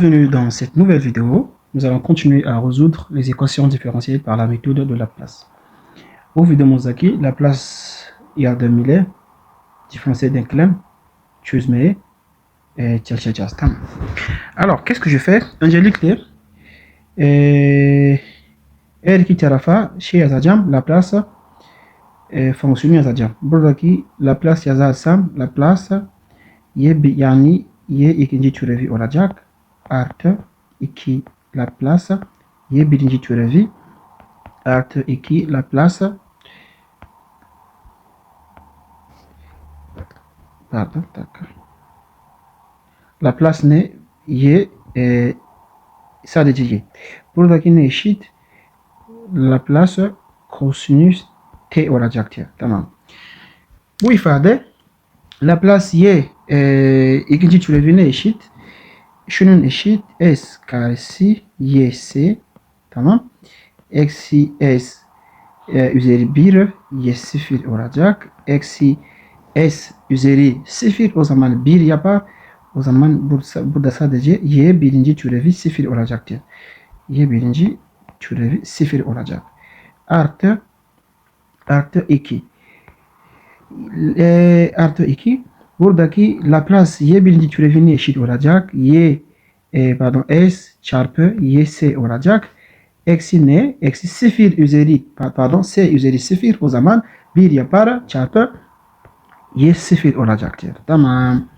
Bienvenue dans cette nouvelle vidéo. Nous allons continuer à résoudre les équations différentielles par la méthode de Laplace. Au vu de Mozaki, Laplace yardımıyla différentiel denklem çözmeye çalışacağız. Tamam. Alors, qu'est-ce que je fais? Öncelikle her iki tarafa yazacağım. Laplace fonksiyonu yazacağım. Buradaki Laplace yazarsam Laplace yani y ikinci türevi olacak. Artı 2 Laplace y birinci türevi artı 2 Laplace pardon dakika. Laplace ne? Y sadece y. Buradaki ne eşit? Laplace kosinüs t olacaktır. Tamam. Bu ifade Laplace y ikinci türevine eşit. Şunun eşit s karesi ys, tamam, eksi s üzeri 1 y 0 olacak, eksi s üzeri 0 o zaman 1 yapar, o zaman burada sadece y birinci türevi 0 olacaktır, y birinci türevi 0 olacak, artı 2 artı 2. Buradaki Laplace y birinci türevine eşit olacak. S çarpı ys olacak. Eksi ne? Eksi 0 üzeri s üzeri 0 o zaman 1 yapar çarpı y 0 olacaktır. Tamam.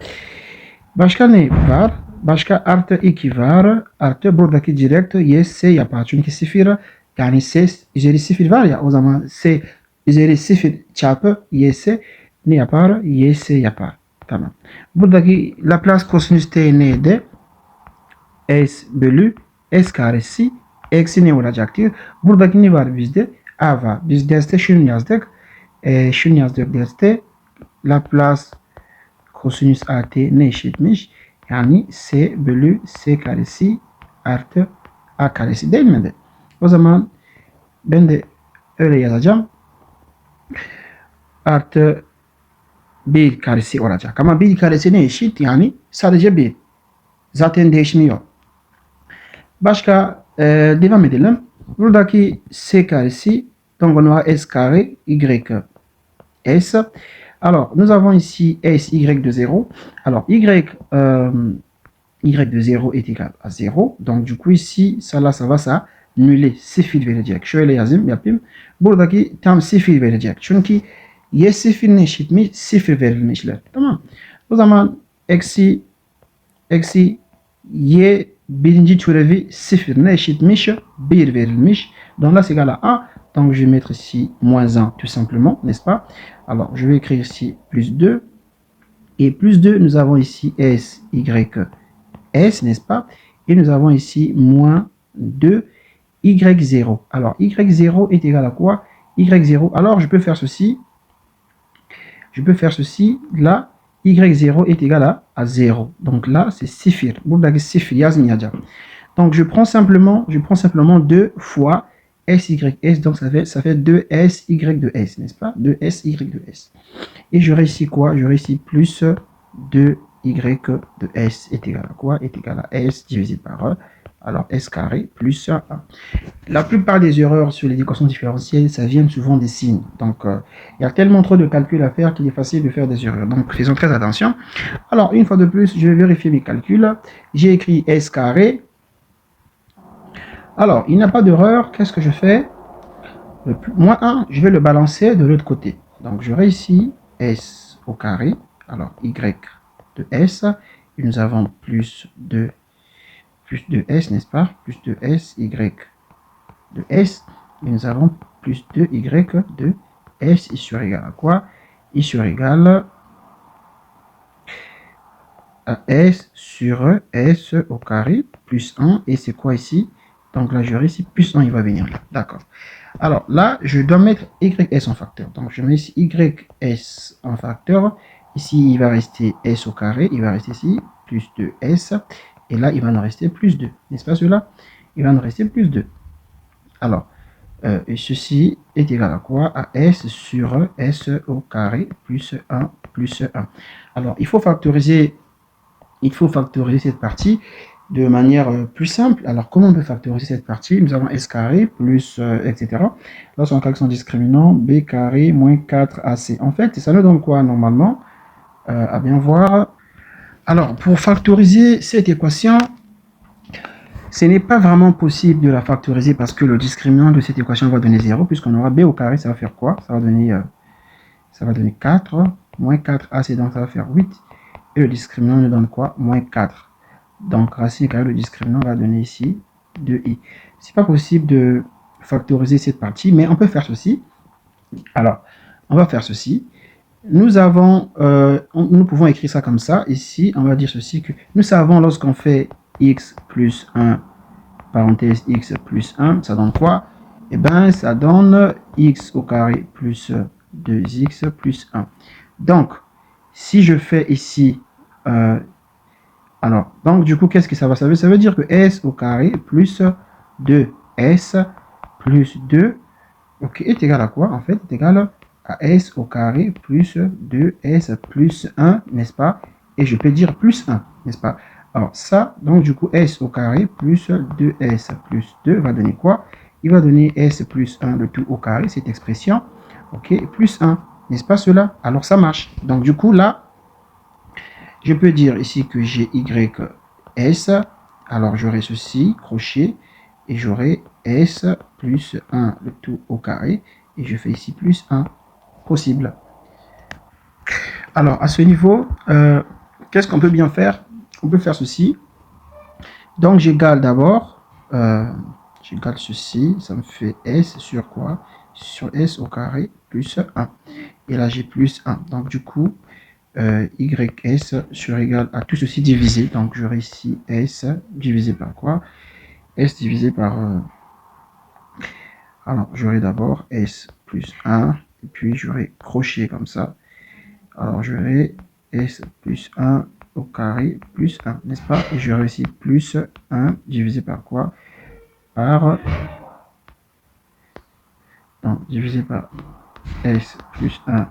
Başka ne var? Başka artı 2 var. Artı buradaki direkt ys yapar. Çünkü 0 yani s üzeri 0 var ya, o zaman s üzeri 0 çarpı ys ne yapar? Ys yapar. Tamam. Buradaki Laplace kosinüs t neydi? S bölü s karesi eksi ne olacaktır? Buradaki ne var bizde? A var. Biz derste şunu yazdık. Şunu yazdık derste. Laplace kosinüs at ne eşitmiş? Yani s bölü s karesi artı a karesi değil mi? O zaman ben de öyle yazacağım. Artı 1 karesi olacak. Ama 1 karesi ne eşit? Yani sadece 1. Zaten değişmiyor. Başka devam edelim. Buradaki s karesi, donc on aura s carré y s. Alors, nous avons ici s y de 0. Alors, y de 0 est égal à 0. Donc, du coup, ici, ça là, ça va s'annuler. Sıfır verecek. Şöyle yapayım. Buradaki tam sıfır verecek. Çünkü y sıfırın eşitmiş, sıfır verilmişler. Tamam. O zaman eksi y birinci türevi sıfırına eşitmiş, 1 verilmiş. Donc là c'est égal à 1. Donc je vais mettre ici moins 1 tout simplement, n'est-ce pas? Alors je vais écrire ici plus 2. Et plus 2, nous avons ici s, y, s, n'est-ce pas? Et nous avons ici moins 2, y0. Alors y0 est égal à quoi? Y0. Alors je peux faire ceci. Là, y0 est égal à 0. Donc là, c'est sıfır. Buradaki sıfır yazmayacağım. Donc je prends simplement 2 fois sy s. Donc ça fait 2s y de s, n'est-ce pas? 2s y de s. Et j'aurai ici quoi? J'aurai ici plus 2y de s est égal à quoi? Est égal à s divisé par e. Alors s carré plus 1. La plupart des erreurs sur les équations différentielles, ça vient souvent des signes. Donc, il y a tellement trop de calculs à faire qu'il est facile de faire des erreurs. Donc, faisons très attention. Alors, une fois de plus, je vais vérifier mes calculs. J'ai écrit s carré. Alors, il n'y a pas d'erreur. Qu'est-ce que je fais? Le moins 1, je vais le balancer de l'autre côté. Donc, j'aurai ici s au carré. Alors, y de s. Et nous avons plus de s, n'est-ce pas? Plus de s, y de s, et nous avons plus de y de s, i sur égal à quoi? I sur égal à s sur s au carré, plus 1, et c'est quoi ici? Donc là, j'aurai ici plus 1, il va venir là, d'accord. Alors là, je dois mettre ys en facteur, donc je mets ici ys en facteur, ici il va rester s au carré, il va rester ici plus 2s, et là il va nous rester plus 2, n'est-ce pas cela? Il va nous rester plus 2. Alors, et ceci est égal à quoi? À s sur s au carré plus 1 plus 1. Alors, il faut factoriser cette partie. de manière plus simple. Alors, comment on peut factoriser cette partie? Nous avons S carré plus, etc. Lorsqu'on calcule son discriminant, B carré moins 4AC. En fait, ça nous donne quoi normalement? À bien voir. Alors, pour factoriser cette équation, ce n'est pas vraiment possible de la factoriser parce que le discriminant de cette équation va donner 0, puisqu'on aura B au carré, ça va faire quoi? Ça va donner 4, moins 4AC, donc ça va faire 8. Et le discriminant nous donne quoi? Moins 4. Donc, racine carrée, le discriminant va donner ici 2i. C'est pas possible de factoriser cette partie, mais on peut faire ceci. Alors, on va faire ceci. Nous pouvons écrire ça comme ça. Ici, on va dire ceci, que nous savons lorsqu'on fait x plus 1, parenthèse x plus 1, ça donne quoi? Eh bien, ça donne x au carré plus 2x plus 1. Donc, si je fais ici, alors, donc du coup, qu'est-ce que ça va? Ça veut dire que s au carré plus 2s plus 2, ok, est égal à quoi? En fait, est égal à s au carré plus 2s plus 1, n'est-ce pas? Et je peux dire plus 1, n'est-ce pas? Alors ça, donc du coup, s au carré plus 2s plus 2 va donner quoi? Il va donner s plus 1 le tout au carré, cette expression, ok, plus 1, n'est-ce pas cela? Alors ça marche. Donc du coup, là, je peux dire ici que j'ai ys, alors j'aurai ceci, crochet, et j'aurai s plus 1 le tout au carré, et je fais ici plus 1, possible. Alors à ce niveau, qu'est-ce qu'on peut bien faire? On peut faire ceci. Donc j'égale d'abord, j'égale ceci, ça me fait s sur quoi? Sur s au carré plus 1. Et là j'ai plus 1. Donc du coup, ys sur égal à tout ceci divisé. Donc j'aurai ici s divisé par quoi? S divisé par... alors j'aurai d'abord s plus 1. Et puis j'aurai crochet comme ça. Alors j'aurai s plus 1 au carré plus 1, n'est-ce pas? Et j'aurai ici plus 1 divisé par quoi? Par... non, divisé par s plus 1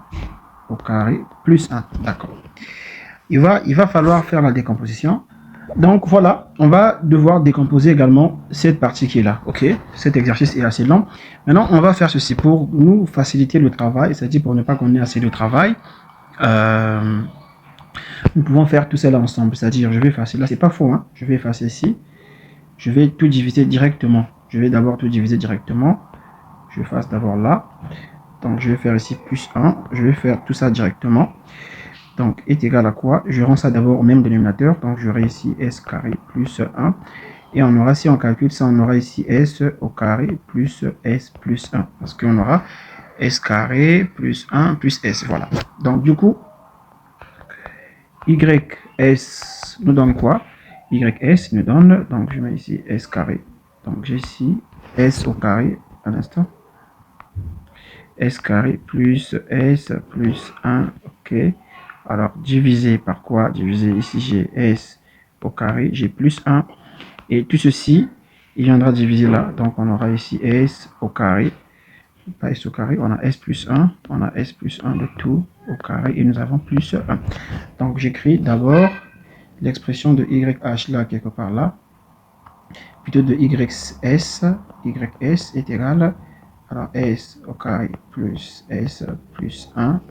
au carré plus 1. D'accord. Il va falloir faire la décomposition. Donc voilà, on va devoir décomposer également cette partie qui est là. Ok, cet exercice est assez long. Maintenant, on va faire ceci pour nous faciliter le travail, c'est-à-dire pour ne pas qu'on ait assez de travail. Nous pouvons faire tout cela ensemble, c'est-à-dire je vais effacer, là c'est pas faux, hein, je vais effacer ici, je vais tout diviser directement. Je vais d'abord tout diviser directement. Je fasse d'abord là. Donc je vais faire ici plus 1, je vais faire tout ça directement. Donc est égal à quoi? Je rends ça d'abord au même dénominateur, donc j'aurai ici s carré plus 1. Et on aura, si on calcule ça, on aura ici s au carré plus s plus 1. Parce qu'on aura s carré plus 1 plus s, voilà. Donc du coup, ys nous donne quoi? Ys nous donne, donc je mets ici s carré. Donc j'ai ici s au carré, à l'instant. S carré plus S plus 1, ok. Alors, divisé par quoi? Divisé ici, j'ai S au carré, j'ai plus 1. Et tout ceci, il viendra diviser là. Donc, on aura ici S au carré. Pas S au carré, on a S plus 1. On a S plus 1 de tout au carré et nous avons plus 1. Donc, j'écris d'abord l'expression de YH là, quelque part là. Plutôt de YS. YS est égal. Alors, S au carré plus S plus 1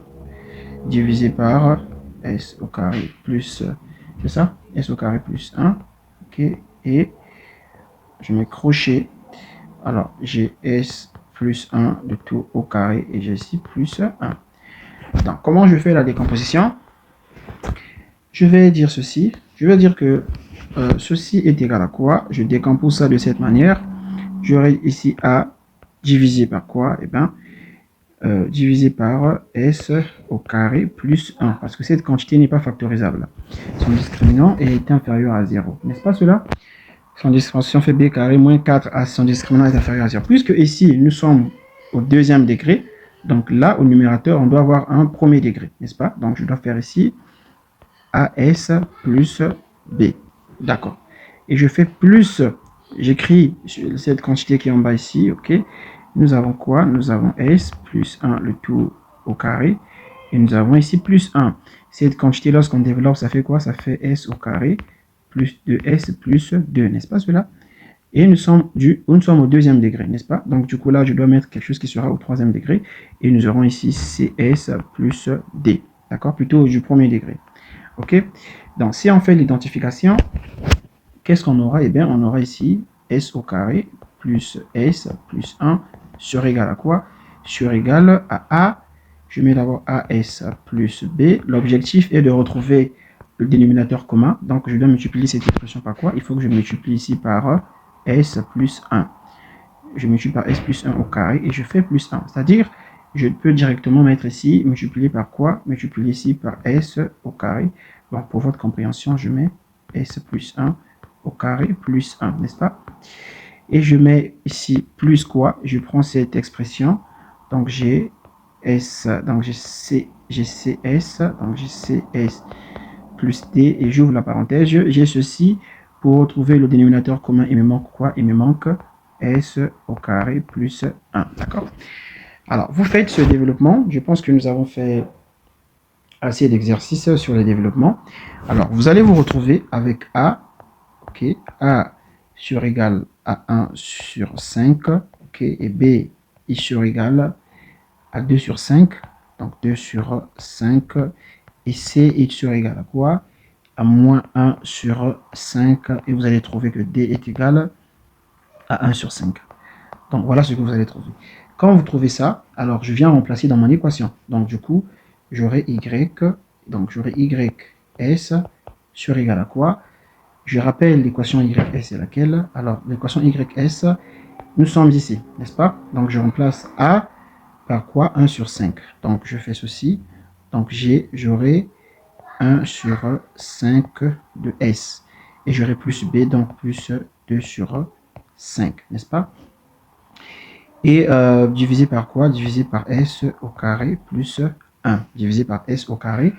divisé par S au carré plus, c'est ça? S au carré plus 1. Ok. Et je mets crochet. Alors, j'ai S plus 1 de tout au carré et j'ai ici plus 1. Donc, comment je fais la décomposition? Je vais dire ceci. Je vais dire que ceci est égal à quoi? Je décompose ça de cette manière. J'aurai ici A divisé par quoi? Eh bien, divisé par S au carré plus 1. Parce que cette quantité n'est pas factorisable. Son discriminant est inférieur à 0. N'est-ce pas cela? Son discriminant fait B carré moins 4A. Son discriminant est inférieur à 0. Puisque ici, nous sommes au deuxième degré. Donc là, au numérateur, on doit avoir un premier degré. N'est-ce pas? Donc je dois faire ici AS plus B. D'accord. Et je fais plus, j'écris cette quantité qui est en bas ici, ok. Nous avons quoi? Nous avons S plus 1 le tout au carré. Et nous avons ici plus 1. Cette quantité, lorsqu'on développe, ça fait quoi? Ça fait S au carré plus 2s plus 2, n'est-ce pas cela? Et nous sommes au deuxième degré, n'est-ce pas? Donc du coup là, je dois mettre quelque chose qui sera au troisième degré. Et nous aurons ici cs plus d. D'accord? Plutôt du premier degré. Ok? Donc si on fait l'identification, qu'est-ce qu'on aura? Eh bien, on aura ici s au carré plus s plus 1 sur égal à quoi? Sur égal à a. Je mets d'abord as plus b. L'objectif est de retrouver le dénominateur commun. Donc je dois multiplier cette expression par quoi? Il faut que je multiplie ici par s plus 1. Je multiplie par s plus 1 au carré et je fais plus 1. C'est-à-dire, je peux directement mettre ici, multiplier par quoi? Multiplier ici par s au carré. Donc, pour votre compréhension, je mets s plus 1 au carré plus 1, n'est-ce pas? Et je mets ici plus quoi? Je prends cette expression. Donc, j'ai s, donc j'ai cs, donc j'ai cs plus d et j'ouvre la parenthèse. J'ai ceci. Pour retrouver le dénominateur commun, il me manque quoi? Il me manque s au carré plus 1. D'accord? Alors, vous faites ce développement. Je pense que nous avons fait assez d'exercices sur le développement. Alors, vous allez vous retrouver avec a, ok, a sur égal à 1 sur 5, ok, et b est sur égal à 2 sur 5, donc 2 sur 5, et c est sur égal à quoi? À moins 1 sur 5, et vous allez trouver que d est égal à 1 sur 5. Donc voilà ce que vous allez trouver. Quand vous trouvez ça, alors je viens remplacer dans mon équation. Donc du coup, j'aurai y, donc j'aurai ys sur égal à quoi? Je rappelle l'équation ys est laquelle? Alors l'équation ys, nous sommes ici, n'est-ce pas? Donc je remplace a par quoi? 1 sur 5. Donc je fais ceci. Donc j'aurai 1 sur 5 de s. Et j'aurai plus b, donc plus 2 sur 5, n'est-ce pas? Et divisé par quoi? Divisé par s au carré plus 1. Divisé par s au carré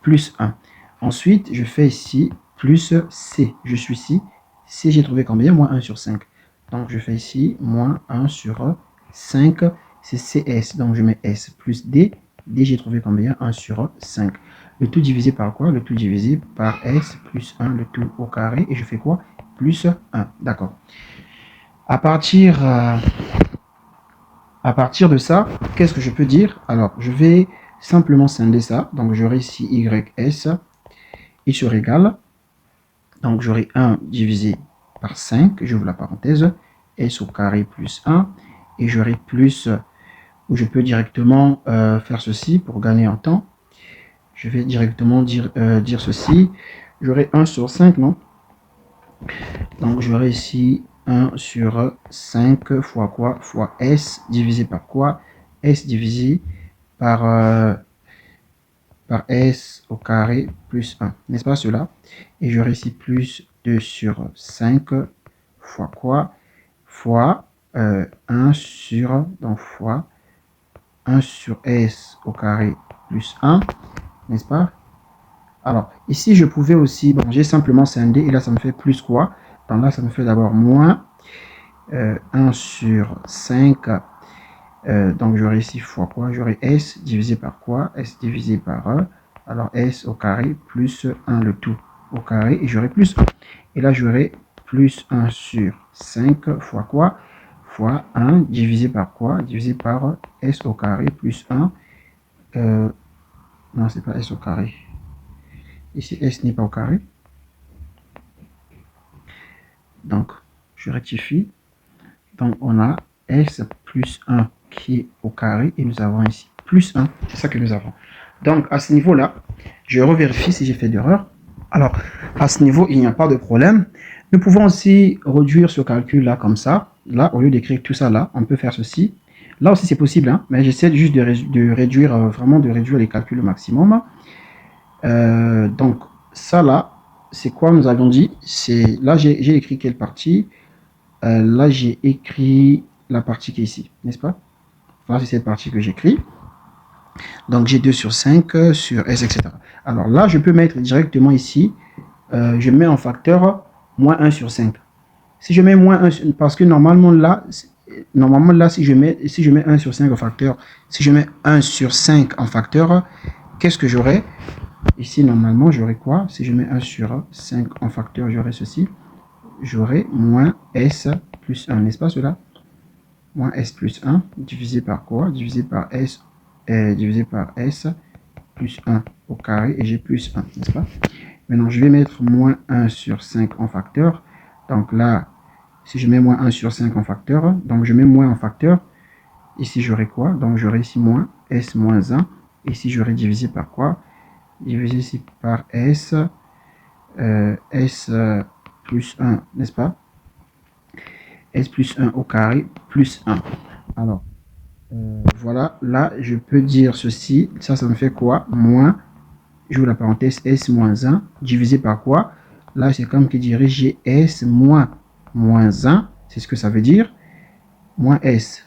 plus 1. Ensuite, je fais ici plus c. Je suis ici. C, j'ai trouvé combien? Moins 1 sur 5. Donc, je fais ici moins 1 sur 5. C'est cs. Donc, je mets s plus d. D, j'ai trouvé combien? 1 sur 5. Le tout divisé par quoi? Le tout divisé par s plus 1, le tout au carré. Et je fais quoi? Plus 1. D'accord. À partir de ça, qu'est-ce que je peux dire? Alors, je vais simplement scinder ça. Donc, j'aurai ici ys et sur égal. Donc, j'aurai 1 divisé par 5. J'ouvre la parenthèse. S au carré plus 1. Et j'aurai plus, ou je peux directement faire ceci pour gagner en temps. Je vais directement dire ceci. J'aurai 1 sur 5, non? Donc, j'aurai ici 1 sur 5 fois quoi? Fois s divisé par quoi? S divisé par s au carré plus 1. N'est-ce pas cela? Et j'aurai ici plus 2 sur 5 fois quoi? Fois 1 sur, donc fois 1 sur s au carré plus 1. N'est-ce pas? Alors, ici, je pouvais aussi, bon, j'ai simplement scindé, et là, ça me fait plus quoi? Donc là, ça me fait d'abord moins 1 sur 5. Donc, j'aurai ici fois quoi? J'aurai s divisé par quoi? S divisé par 1. Alors, s au carré plus 1, le tout au carré, et j'aurai plus 1. Et là, j'aurai plus 1 sur 5 fois quoi? Fois 1 divisé par quoi? Divisé par s au carré plus 1. Non, c'est pas s au carré. Ici, s n'est pas au carré. Donc, je rectifie. Donc, on a s plus 1 qui est au carré et nous avons ici plus 1. C'est ça que nous avons. Donc, à ce niveau-là, je revérifie si j'ai fait d'erreur. Alors, à ce niveau, il n'y a pas de problème. Nous pouvons aussi réduire ce calcul-là comme ça. Là, au lieu d'écrire tout ça là, on peut faire ceci. Là aussi, c'est possible, hein, mais j'essaie juste de réduire, vraiment de réduire les calculs au maximum. Donc, ça là, c'est quoi nous avons dit? C'est là, j'ai écrit quelle partie? Là, j'ai écrit la partie qui est ici, n'est-ce pas? Voilà, c'est cette partie que j'écris. Donc, j'ai 2 sur 5 sur S, etc. Alors là, je peux mettre directement ici, je mets en facteur moins 1 sur 5. Si je mets moins 1, parce que normalement là, si je mets 1 sur 5 en facteur, si je mets 1 sur 5 en facteur, qu'est-ce que j'aurai? Ici, normalement, j'aurai quoi? Si je mets 1 sur 5 en facteur, j'aurai ceci. J'aurai moins S plus 1, n'est-ce pas cela? Moins S plus 1, divisé par quoi? Divisé par S plus 1 au carré, et j'ai plus 1, n'est-ce pas? Maintenant, je vais mettre moins 1 sur 5 en facteur. Donc là, si je mets moins 1 sur 5 en facteur, donc je mets moins en facteur, ici j'aurai quoi? Donc j'aurai ici moins S moins 1. Ici j'aurai divisé par quoi? Divisé ici par S, plus 1, n'est-ce pas? S plus 1 au carré plus 1. Alors, voilà, là je peux dire ceci, ça me fait quoi? Moins, j'ouvre la parenthèse, S moins 1, divisé par quoi? Là c'est comme qui dirait j'ai S moins 1, c'est ce que ça veut dire. Moins S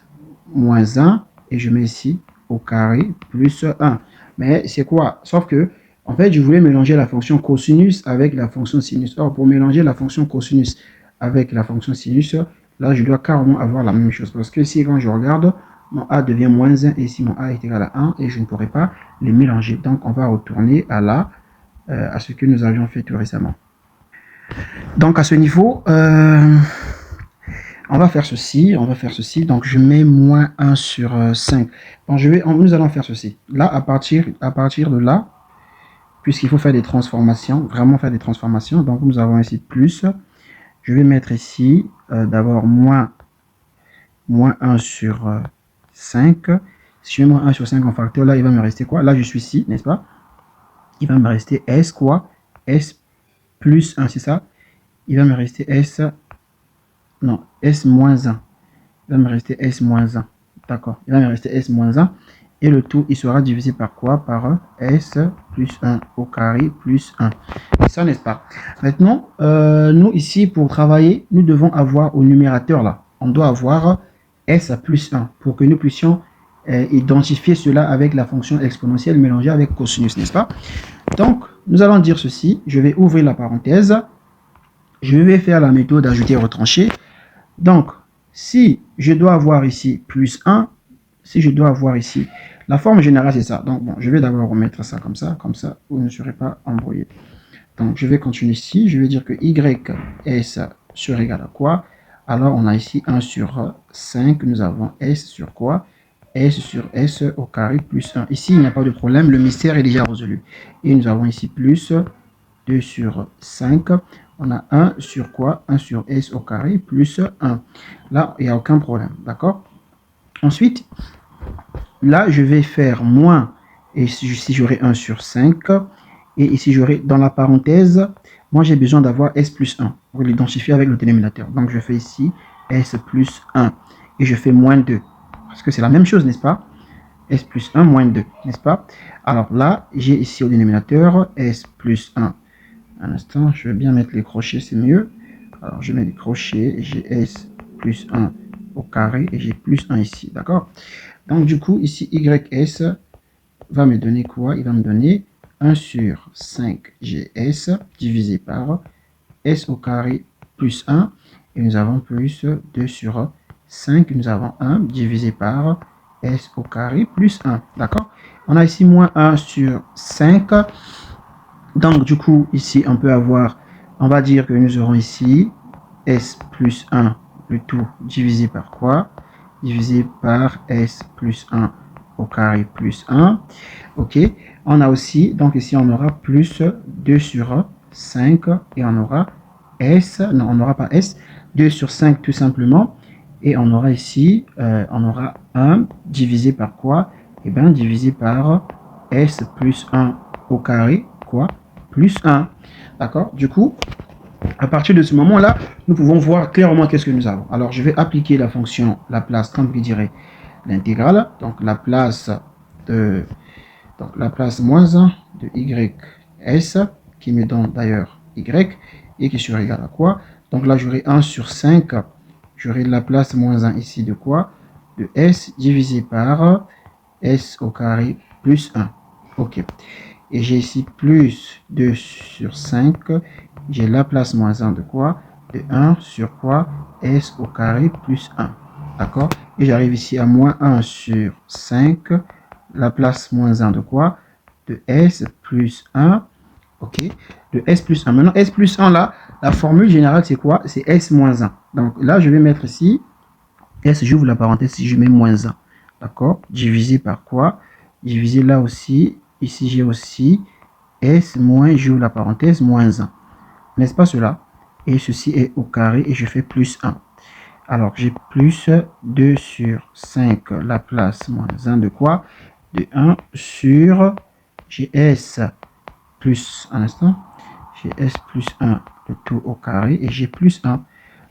moins 1, et je mets ici au carré plus 1. Mais c'est quoi? Sauf que, en fait, je voulais mélanger la fonction cosinus avec la fonction sinus. Or, pour mélanger la fonction cosinus avec la fonction sinus, là, je dois carrément avoir la même chose. Parce que ici, quand je regarde, mon A devient moins 1, et ici, mon A est égal à 1, et je ne pourrai pas les mélanger. Donc, on va retourner à ce que nous avions fait tout récemment. Donc, à ce niveau, on va faire ceci, donc je mets moins 1 sur 5. Bon, nous allons faire ceci. Là, à partir de là, puisqu'il faut faire des transformations, vraiment faire des transformations, donc nous avons ici plus. Je vais mettre ici d'abord moins 1 sur 5. Si je mets moins 1 sur 5 en facteur, là, il va me rester quoi? Là, je suis ici, n'est-ce pas? Il va me rester S quoi? S plus 1, c'est ça? Il va me rester S... Non, S moins 1. Il va me rester S moins 1. D'accord. Il va me rester S moins 1. Et le tout, il sera divisé par quoi? Par S plus 1 au carré plus 1. C'est ça, n'est-ce pas? Maintenant, nous, ici, pour travailler, nous devons avoir au numérateur, là, on doit avoir S plus 1 pour que nous puissions identifier cela avec la fonction exponentielle mélangée avec cosinus, n'est-ce pas? Donc, nous allons dire ceci. Je vais ouvrir la parenthèse. Je vais faire la méthode ajouter retrancher. Donc, si je dois avoir ici plus 1, si je dois avoir ici, la forme générale c'est ça. Donc, bon, je vais d'abord remettre ça, vous ne serez pas embrouillé. Donc, je vais continuer ici, je vais dire que YS sur égal à quoi? Alors, on a ici 1 sur 5, nous avons S sur quoi? S sur S au carré plus 1. Ici, il n'y a pas de problème, le mystère est déjà résolu. Et nous avons ici plus 2 sur 5. On a 1 sur quoi? 1 sur S au carré plus 1. Là, il n'y a aucun problème, d'accord? Ensuite, là, je vais faire moins, et ici, j'aurai 1 sur 5. Et ici, j'aurai dans la parenthèse, moi, j'ai besoin d'avoir S plus 1 pour l'identifier avec le dénominateur. Donc, je fais ici S plus 1. Et je fais moins 2. Parce que c'est la même chose, n'est-ce pas? S plus 1 moins 2, n'est-ce pas? Alors là, j'ai ici au dénominateur S plus 1. Un instant, je vais bien mettre les crochets, c'est mieux. Alors, je mets les crochets, j'ai S plus 1 au carré et j'ai plus 1 ici, d'accord? Donc, du coup, ici, YS va me donner quoi? Il va me donner 1 sur 5GS divisé par S au carré plus 1. Et nous avons plus 2 sur 5, nous avons 1 divisé par S au carré plus 1, d'accord? On a ici moins 1 sur 5. Donc, du coup, ici, on peut avoir, on va dire que nous aurons ici S plus 1, le tout divisé par quoi? Divisé par S plus 1 au carré plus 1. OK. On a aussi, donc ici, on aura plus 2 sur 5 et on aura S, non, on n'aura pas S, 2 sur 5 tout simplement. Et on aura ici, on aura 1 divisé par quoi? Eh bien, divisé par S plus 1 au carré, quoi? Plus 1. D'accord? Du coup, à partir de ce moment-là, nous pouvons voir clairement qu'est-ce que nous avons. Alors, je vais appliquer la fonction Laplace, comme je dirais l'intégrale. Donc, la place moins 1 de YS, qui me donne d'ailleurs Y, et qui sera égal à quoi? Donc là, j'aurai 1 sur 5. J'aurai la place moins 1 ici de quoi? De S divisé par S au carré plus 1. OK. Et j'ai ici plus 2 sur 5. J'ai la place moins 1 de quoi? De 1 sur quoi? S au carré plus 1. D'accord? Et j'arrive ici à moins 1 sur 5. La place moins 1 de quoi? de S plus 1. Ok, de S plus 1. Maintenant, S plus 1, là, la formule générale, c'est quoi? C'est S moins 1. Donc là, je vais mettre ici, S, j'ouvre la parenthèse, si je mets moins 1. D'accord? Divisé par quoi? Divisé là aussi. Ici, j'ai aussi S moins, j'ouvre la parenthèse, moins 1. N'est-ce pas cela? Et ceci est au carré et je fais plus 1. Alors, j'ai plus 2 sur 5, la place moins 1 de quoi? De 1 sur, j'ai S plus, un instant, j'ai S plus 1, le tout au carré, et j'ai plus 1.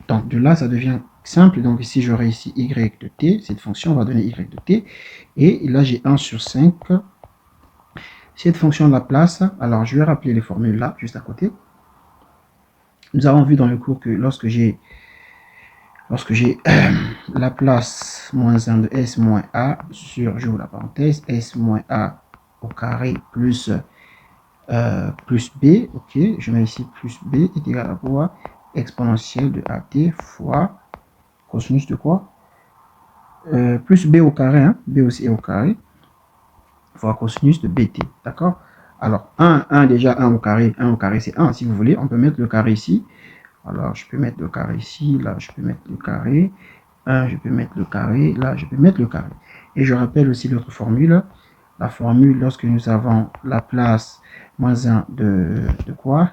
Donc, de là, ça devient simple. Donc, ici, j'aurai ici y de t. Cette fonction va donner y de t. Et là, j'ai 1 sur 5. Cette fonction de la place, alors je vais rappeler les formules là, juste à côté. Nous avons vu dans le cours que lorsque j'ai la place moins 1 de S moins A sur, j'ouvre la parenthèse, S moins A au carré plus B, ok, je mets ici plus B est égal à quoi? Exponentielle de AT fois cosinus de quoi? Plus B au carré, hein, B aussi est au carré, fois cosinus de BT, d'accord? Alors, 1 déjà, 1 au carré c'est 1, si vous voulez, on peut mettre le carré ici. Alors, je peux mettre le carré ici, là, je peux mettre le carré, 1, je peux mettre le carré, là, je peux mettre le carré. Et je rappelle aussi l'autre formule, la formule lorsque nous avons la place moins 1 de quoi?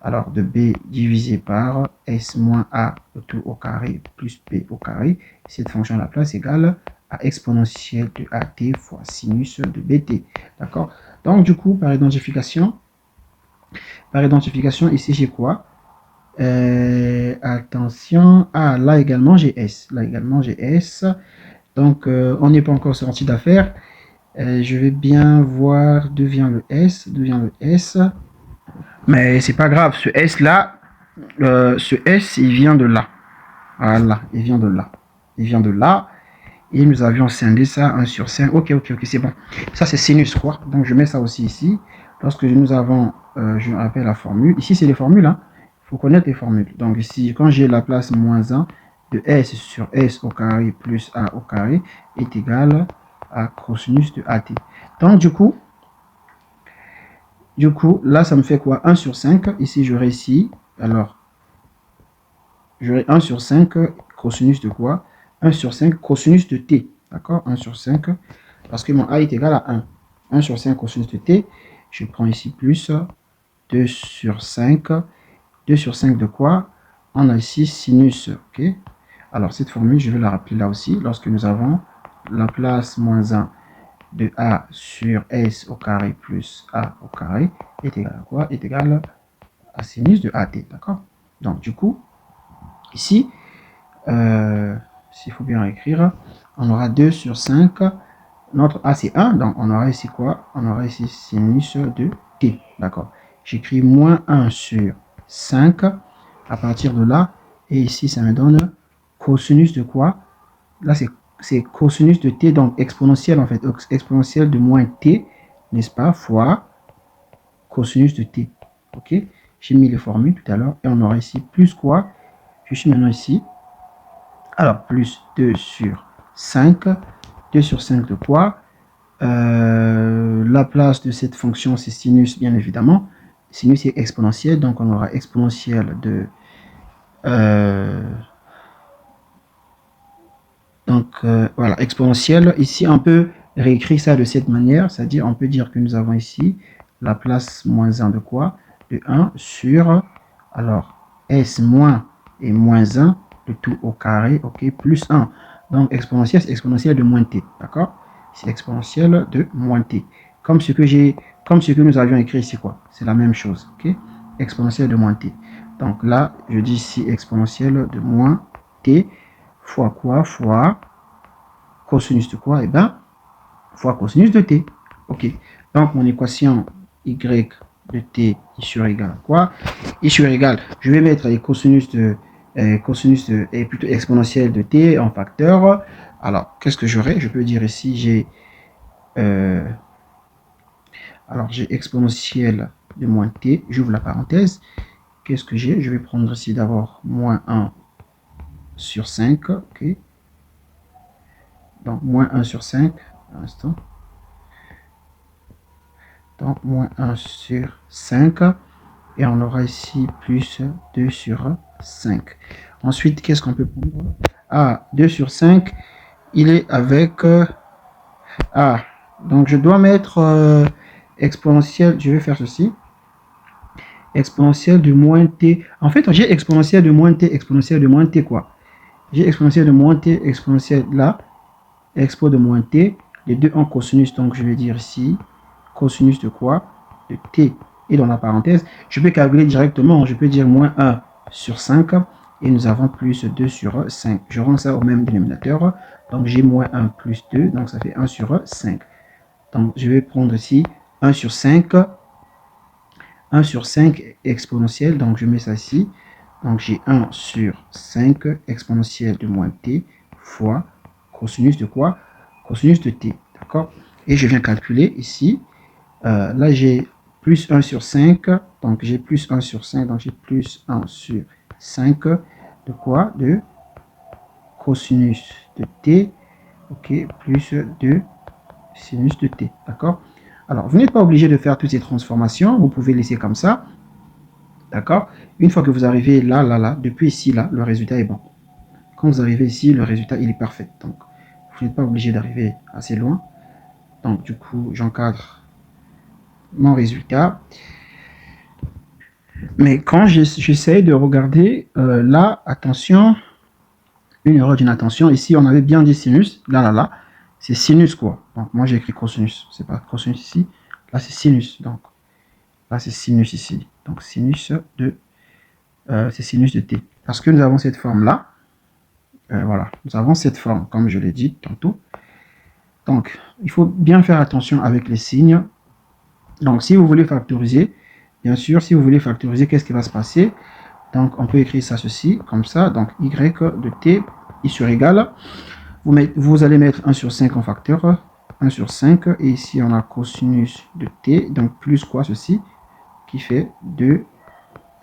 Alors, de B divisé par S moins A le tout au carré plus B au carré. Cette fonction de la place égale à exponentielle de AT fois sinus de BT. D'accord? Donc, du coup, par identification, ici, j'ai quoi? Attention, là également j'ai S, donc on n'est pas encore sorti d'affaire. Je vais bien voir d'où vient le S, mais c'est pas grave, ce S là, il vient de là, voilà, il vient de là, et nous avions scindé ça 1 sur 5, ok, c'est bon, ça c'est sinus quoi, donc je mets ça aussi ici, lorsque nous avons, je rappelle la formule, ici c'est les formules, hein. Il faut connaître les formules. Donc ici, quand j'ai la place moins 1 de S sur S au carré plus A au carré est égal à cosinus de AT. Donc du coup, là, ça me fait quoi? 1 sur 5. Ici, j'aurai ici, alors, j'aurai 1 sur 5 cosinus de quoi? 1 sur 5 cosinus de T. D'accord? 1 sur 5, parce que mon A est égal à 1. 1 sur 5 cosinus de T. Je prends ici plus 2 sur 5. 2 sur 5 de quoi? On a ici sinus, ok? Alors, cette formule, je vais la rappeler là aussi. Lorsque nous avons la place moins 1 de A sur S au carré plus A au carré est égal à quoi? Est égal à sinus de AT, d'accord? Donc, du coup, ici, s'il faut bien écrire, on aura 2 sur 5. Notre A, c'est 1, donc on aura ici quoi? On aura ici sinus de T, d'accord? J'écris moins 1 sur 5 à partir de là, et ici, ça me donne cosinus de quoi? Là, c'est cosinus de T, donc exponentielle, en fait, exponentielle de moins T, n'est-ce pas, fois cosinus de T, ok? J'ai mis les formules tout à l'heure, et on aura ici plus quoi? Je suis maintenant ici, alors, plus 2 sur 5, 2 sur 5 de quoi? La place de cette fonction, c'est sinus, bien évidemment. Sinus est exponentielle, donc on aura exponentielle de... voilà, exponentielle. Ici, on peut réécrire ça de cette manière, c'est-à-dire on peut dire que nous avons ici la place moins 1 de quoi? De 1 sur, alors, S moins et moins 1, le tout au carré, ok, plus 1. Donc, exponentielle, c'est exponentielle de moins t, d'accord? C'est exponentielle de moins t. Comme ce que nous avions écrit ici, quoi. C'est la même chose, ok? Exponentielle de moins t. Donc là, je dis ici exponentielle de moins t fois quoi? Fois cosinus de quoi? Eh bien, fois cosinus de t. Ok. Donc, mon équation y de t i sur égal à quoi? I sur égal, je vais mettre les cosinus de et plutôt exponentielle de t en facteur. Alors, qu'est-ce que j'aurai? Je peux dire ici, j'ai j'ai exponentielle de moins t, j'ouvre la parenthèse. Qu'est-ce que j'ai? Je vais prendre ici d'abord moins 1 sur 5, ok. Donc, moins 1 sur 5, un instant. Donc, moins 1 sur 5. Et on aura ici plus 2 sur 5. Ensuite, qu'est-ce qu'on peut prendre? Ah, 2 sur 5, il est avec... ah, donc je dois mettre exponentielle. Je vais faire ceci. Exponentielle de moins t. En fait, j'ai exponentielle de moins t, quoi. J'ai exponentielle de moins t, exponentielle là, expo de moins t, les deux en cosinus, donc je vais dire ici, cosinus de quoi? De t, et dans la parenthèse, je peux calculer directement, je peux dire moins 1 sur 5, et nous avons plus 2 sur 5. Je rends ça au même dénominateur, donc j'ai moins 1 plus 2, donc ça fait 1 sur 5. Donc je vais prendre ici 1 sur 5, 1 sur 5 exponentielle, donc je mets ça ici. Donc j'ai 1 sur 5 exponentielle de moins t fois cosinus de quoi? Cosinus de t, d'accord? Et je viens calculer ici. Là j'ai plus 1 sur 5, donc j'ai plus 1 sur 5, donc j'ai plus 1 sur 5 de quoi? De cosinus de t, ok, plus de sinus de t, d'accord? Alors, vous n'êtes pas obligé de faire toutes ces transformations, vous pouvez laisser comme ça, d'accord? Une fois que vous arrivez là, là, là, depuis ici, là, le résultat est bon. Quand vous arrivez ici, le résultat, il est parfait. Donc, vous n'êtes pas obligé d'arriver assez loin. Donc, du coup, j'encadre mon résultat. Mais quand j'essaye de regarder, là, attention, une erreur d'inattention. Ici, on avait bien dit sinus. Là, là, là, c'est sinus, quoi. Donc, moi, j'ai écrit cosinus. C'est pas cosinus ici. Là, c'est sinus. Donc, là, c'est sinus ici. Donc, sinus de... c'est sinus de t. Parce que nous avons cette forme-là. Voilà, nous avons cette forme, comme je l'ai dit tantôt. Donc, il faut bien faire attention avec les signes. Donc, si vous voulez factoriser, bien sûr, si vous voulez factoriser, qu'est-ce qui va se passer? Donc, on peut écrire ça ceci, comme ça. Donc, y de t, i sur égal. Vous allez mettre 1 sur 5 en facteur. 1 sur 5. Et ici, on a cosinus de t. Donc, plus quoi, ceci? Qui fait 2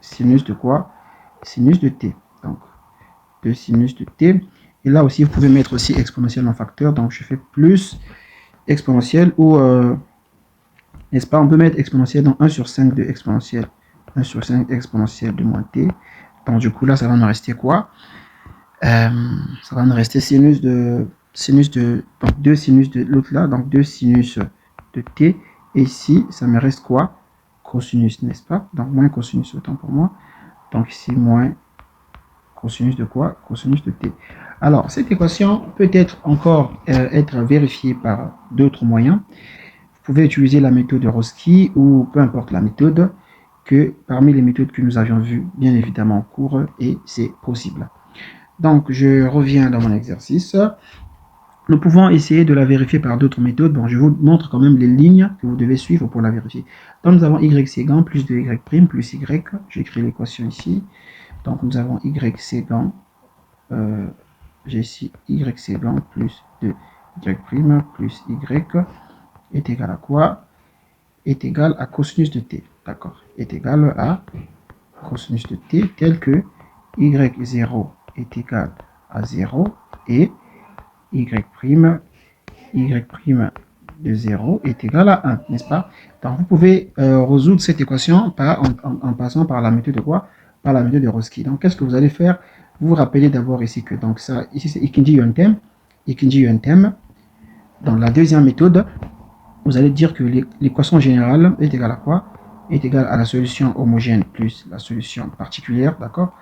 sinus de quoi? Sinus de t. Donc, 2 sinus de t. Et là aussi, vous pouvez mettre aussi exponentielle en facteur. Donc, je fais plus exponentielle ou... n'est-ce pas? On peut mettre exponentielle dans 1 sur 5 de exponentielle. 1 sur 5 exponentielle de moins t. Donc, du coup, là, ça va nous rester quoi? Ça va nous rester sinus de... donc, 2 sinus de l'autre là. Donc, 2 sinus de t. Et ici, ça me reste quoi? Cosinus, n'est-ce pas? Donc, moins cosinus, autant pour moi. Donc, ici, moins cosinus de quoi? Cosinus de t. Alors, cette équation peut être encore être vérifiée par d'autres moyens. Vous pouvez utiliser la méthode de Roski ou peu importe la méthode, que parmi les méthodes que nous avions vues, bien évidemment, en cours, et c'est possible. Donc, je reviens dans mon exercice. Nous pouvons essayer de la vérifier par d'autres méthodes. Bon, je vous montre quand même les lignes que vous devez suivre pour la vérifier. Donc, nous avons y ségant plus de y prime plus y. J'écris l'équation ici. Donc, nous avons y ségant. J'ai ici y ségant plus de y prime plus y est égal à quoi? Est égal à cosinus de t. D'accord. Est égal à cosinus de t tel que y0 est égal à 0 et y' de 0 est égal à 1, n'est-ce pas? Donc, vous pouvez résoudre cette équation en passant par la méthode de quoi? Par la méthode de Roski. Donc, qu'est-ce que vous allez faire? Vous vous rappelez d'abord ici que, donc ça, ici c'est Ikinji Yuntem. Dans la deuxième méthode, vous allez dire que l'équation générale est égale à quoi? Est égale à la solution homogène plus la solution particulière, d'accord?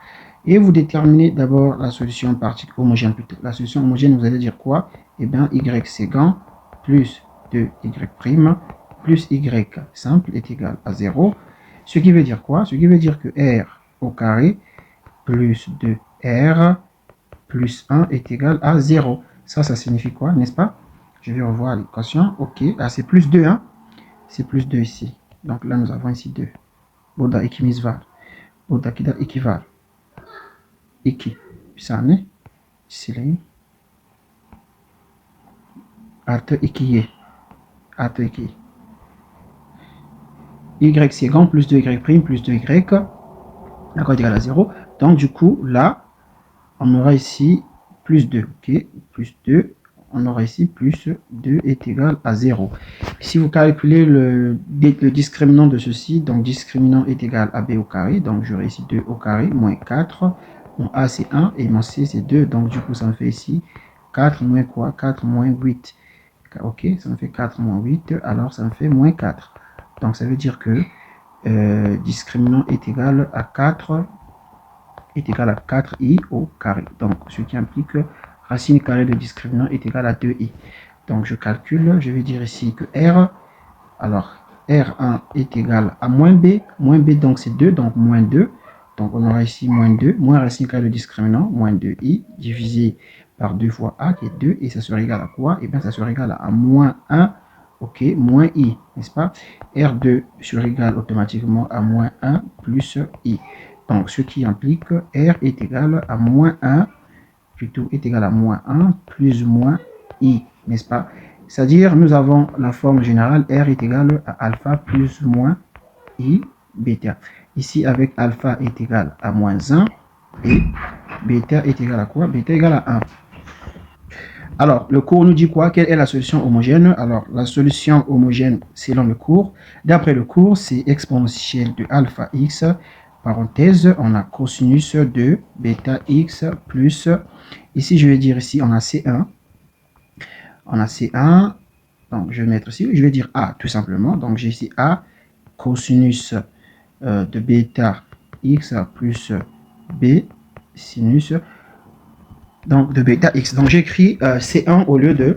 Et vous déterminez d'abord la solution homogène plutôt. La solution homogène, vous allez dire quoi? Eh bien, y ségant plus 2y' plus y simple est égal à 0. Ce qui veut dire quoi? Ce qui veut dire que r au carré plus 2r plus 1 est égal à 0. Ça signifie quoi, n'est-ce pas? Je vais revoir l'équation. Ok, là c'est plus 2, hein? C'est plus 2 ici. Donc là, nous avons ici 2. Boda ekimisvar. Boda kida ekivar. Iki. Pisane. Silin. Artı 2'ye. Artı 2. Y ségant plus 2y prime plus 2y. D'accord, est égal à 0. Donc du coup, là, on aura ici plus 2. Ok, plus 2. on aura ici plus 2 est égal à 0. Si vous calculez le discriminant de ceci, donc discriminant est égal à b au carré, donc j'aurai ici 2 au carré moins 4. Mon a c'est 1 et mon c c'est 2, donc du coup ça me fait ici 4 moins quoi? 4 moins 8. Ok, ça me fait 4 moins 8, alors ça me fait moins 4. Donc ça veut dire que discriminant est égal à 4i au carré. Donc ce qui implique que racine carrée de discriminant est égal à 2i. Donc je calcule, je vais dire ici que r, alors R1 est égal à moins B donc c'est 2, donc moins 2. Donc on aura ici moins 2, moins racine carrée de discriminant, moins 2i, divisé par 2 fois a qui est 2, et ça sera égal à quoi? Et bien ça sera égal à moins 1, ok, moins i, n'est-ce pas? R2 sera égal automatiquement à moins 1 plus i. Donc ce qui implique que R est égal à moins 1, plutôt est égal à moins 1 plus ou moins i, n'est-ce pas? C'est-à-dire, nous avons la forme générale R est égal à alpha plus ou moins I bêta. Ici, avec alpha est égal à moins 1 et bêta est égal à quoi? Bêta est égal à 1. Alors, le cours nous dit quoi? Quelle est la solution homogène? Alors, la solution homogène selon le cours, d'après le cours, c'est exponentielle de alpha x, parenthèse, on a cosinus de bêta x plus, ici je vais dire ici, on a C1, donc je vais mettre ici, je vais dire A tout simplement, donc j'ai ici A cosinus de bêta x plus B sinus donc de bêta x. Donc j'écris C1 au lieu de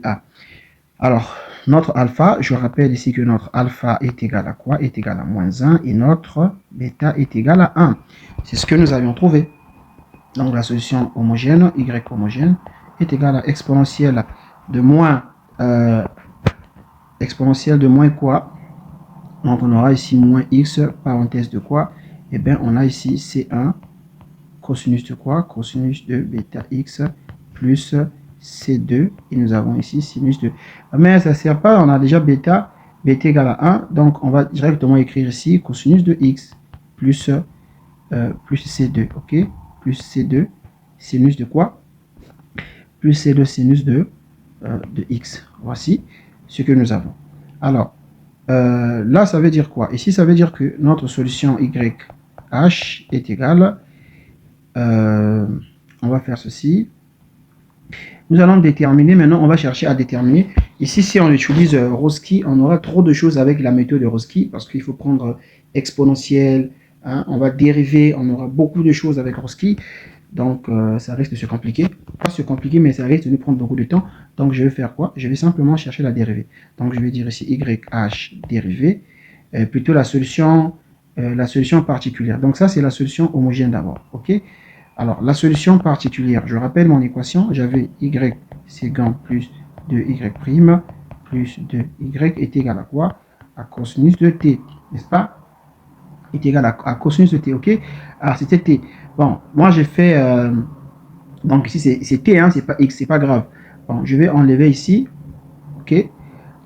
A. Alors, notre alpha, je rappelle ici que notre alpha est égal à quoi? Est égal à moins 1 et notre bêta est égal à 1. C'est ce que nous avions trouvé. Donc la solution homogène, y homogène, est égale à exponentielle de moins quoi? Donc on aura ici moins x, parenthèse de quoi? Et bien on a ici C1 cosinus de quoi? Cosinus de bêta x plus C2 et nous avons ici sinus de... Mais ça ne sert pas, on a déjà bêta égale à 1, donc on va directement écrire ici cosinus de x plus C2, ok? Plus C2 sinus de quoi? Plus C2 sinus de x. Voici ce que nous avons. Alors, là, ça veut dire quoi? Ici, ça veut dire que notre solution YH est égale, on va faire ceci. Nous allons déterminer, maintenant on va chercher à déterminer. Ici, si on utilise Roski, on aura trop de choses avec la méthode de Roski, parce qu'il faut prendre exponentielle, hein, on va dériver, on aura beaucoup de choses avec Roski. Donc, ça risque de se compliquer. Pas se compliquer, mais ça risque de nous prendre beaucoup de temps. Donc, je vais faire quoi? Je vais simplement chercher la dérivée. Donc, je vais dire ici YH dérivée, plutôt la solution particulière. Donc, ça, c'est la solution homogène d'abord. OK? Alors, la solution particulière, je rappelle mon équation. J'avais Y séquent plus 2Y' plus 2Y est égal à quoi? À cosinus de T, n'est-ce pas? Est égal à cosinus de T, OK? Alors, c'était T. Bon, moi j'ai fait, donc ici c'est T, hein, c'est pas X, c'est pas grave. Bon, je vais enlever ici, ok.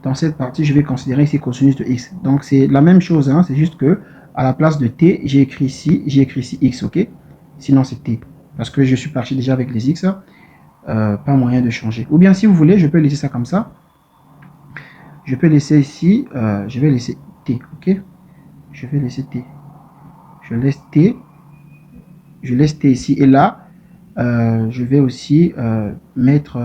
Dans cette partie, je vais considérer ici cosinus de X. Donc c'est la même chose, hein, c'est juste que à la place de T, j'ai écrit ici X, ok. Sinon c'est T, parce que je suis parti déjà avec les X, pas moyen de changer. Ou bien si vous voulez, je peux laisser ça comme ça. Je peux laisser ici, je vais laisser T, ok. Je vais laisser T. Je laisse T. Je laisse T ici et là, je vais aussi mettre,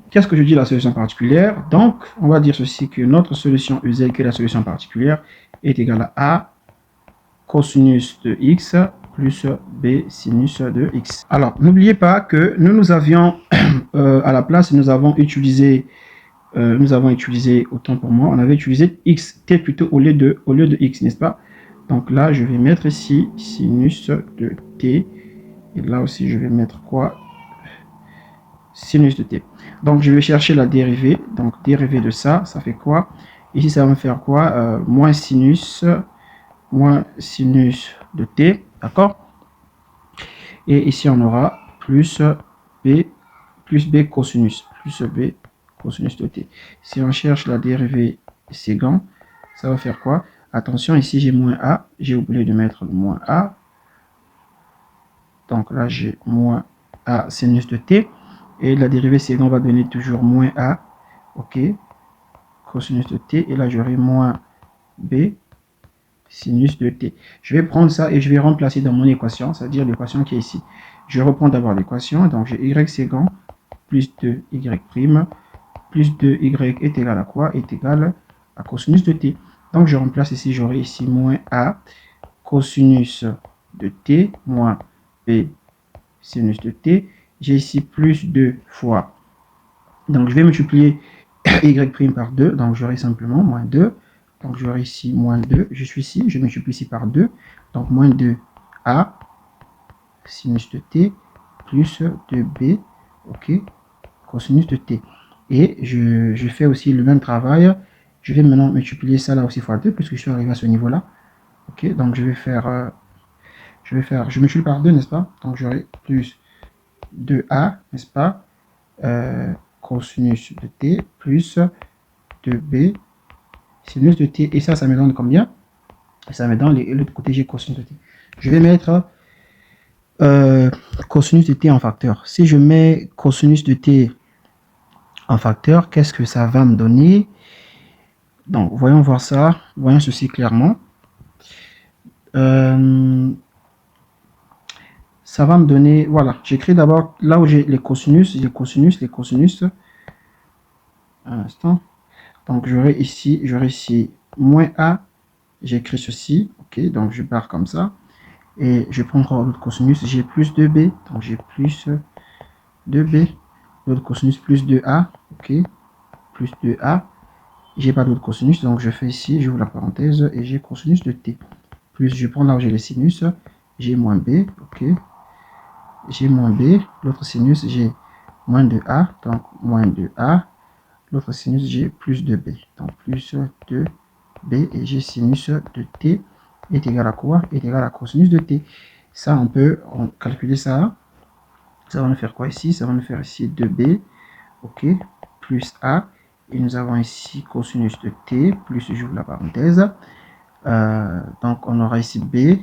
qu'est-ce que je dis la solution particulière? Donc, on va dire ceci, que notre solution UZ, qui est la solution particulière, est égale à A cosinus de X plus B sinus de X. Alors, n'oubliez pas que nous avions, à la place, nous avons utilisé, autant pour moi, on avait utilisé X, T plutôt au lieu de X, n'est-ce pas? Donc là, je vais mettre ici sinus de T. Et là aussi, je vais mettre quoi? Sinus de T. Donc, je vais chercher la dérivée. Donc, dérivée de ça, ça fait quoi? Ici, ça va me faire quoi? Moins sinus de T. D'accord? Et ici, on aura plus B cosinus. Plus B cosinus de T. Si on cherche la dérivée séquent, ça va faire quoi? Attention, ici, j'ai moins A. J'ai oublié de mettre le moins A. Donc là, j'ai moins A sinus de T. Et la dérivée sécant va donner toujours moins A. OK. Cosinus de t. Et là, j'aurai moins B sinus de t. Je vais prendre ça et je vais remplacer dans mon équation, c'est-à-dire l'équation qui est ici. Je reprends d'abord l'équation. Donc, j'ai y sécant plus 2y prime plus 2y est égal à quoi? Est égal à cosinus de t. Donc, je remplace ici, j'aurai ici moins a cosinus de t moins b sinus de t. J'ai ici plus 2 fois. Donc, je vais multiplier y' par 2. Donc, j'aurai simplement moins 2. Donc, j'aurai ici moins 2. Je suis ici, je multiplie ici par 2. Donc, moins 2a sinus de t plus 2b, ok, cosinus de t. Et je fais aussi le même travail. Je vais maintenant multiplier ça là aussi fois 2, puisque je suis arrivé à ce niveau-là. Ok, donc je multiplie par 2, n'est-ce pas? Donc j'aurai plus 2a, n'est-ce pas? Cosinus de t plus 2b sinus de t. Et ça me donne combien? Ça me donne l'autre côté, j'ai cosinus de t. Je vais mettre cosinus de t en facteur. Si je mets cosinus de t en facteur, qu'est-ce que ça va me donner? Donc, voyons voir ça. Voyons ceci clairement. Ça va me donner, voilà, j'écris d'abord là où j'ai les cosinus, un instant. Donc, j'aurai ici moins a, j'écris ceci, ok, donc je pars comme ça, et je prends encore l'autre cosinus, j'ai plus 2b, donc j'ai plus 2b, l'autre cosinus plus 2a, ok, plus 2a, j'ai pas d'autre cosinus, donc je fais ici, j'ouvre la parenthèse, et j'ai cosinus de t, plus je prends là où j'ai les sinus, j'ai moins b, ok, j'ai moins b, l'autre sinus, j'ai moins de a, donc moins de a, l'autre sinus, j'ai plus de b, donc plus de b, et j'ai sinus de t est égal à quoi? Est égal à cosinus de t. Ça, on peut calculer ça. Ça va nous faire quoi ici? Ça va nous faire ici 2b, ok, plus a, et nous avons ici cosinus de t, plus j'ouvre la parenthèse. Donc, on aura ici b